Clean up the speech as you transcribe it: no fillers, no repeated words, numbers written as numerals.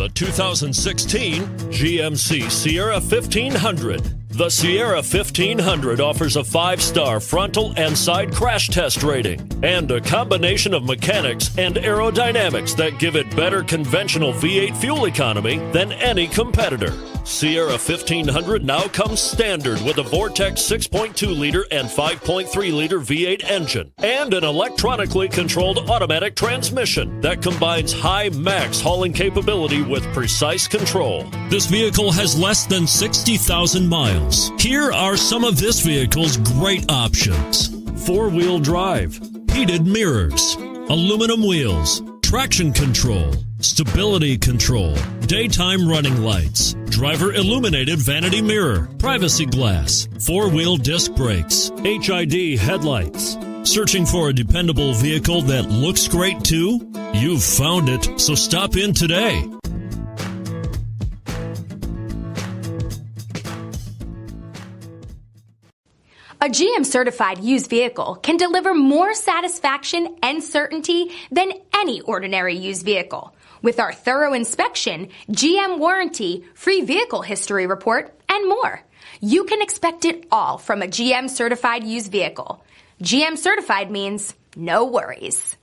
the 2016 GMC Sierra 1500. The Sierra 1500 offers a 5-star frontal and side crash test rating and a combination of mechanics and aerodynamics that give it better conventional V8 fuel economy than any competitor. Sierra 1500 now comes standard with a Vortex 6.2-liter and 5.3-liter V8 engine and an electronically controlled automatic transmission that combines high max hauling capability with precise control. This vehicle has less than 60,000 miles. Here are some of this vehicle's great options: 4-wheel drive, heated mirrors, aluminum wheels, traction control, stability control, daytime running lights, driver illuminated vanity mirror, privacy glass, 4-wheel disc brakes, HID headlights. Searching for a dependable vehicle that looks great too? You've found it, so stop in today. A GM-certified used vehicle can deliver more satisfaction and certainty than any ordinary used vehicle. With our thorough inspection, GM warranty, free vehicle history report, and more. You can expect it all from a GM-certified used vehicle. GM-certified means no worries.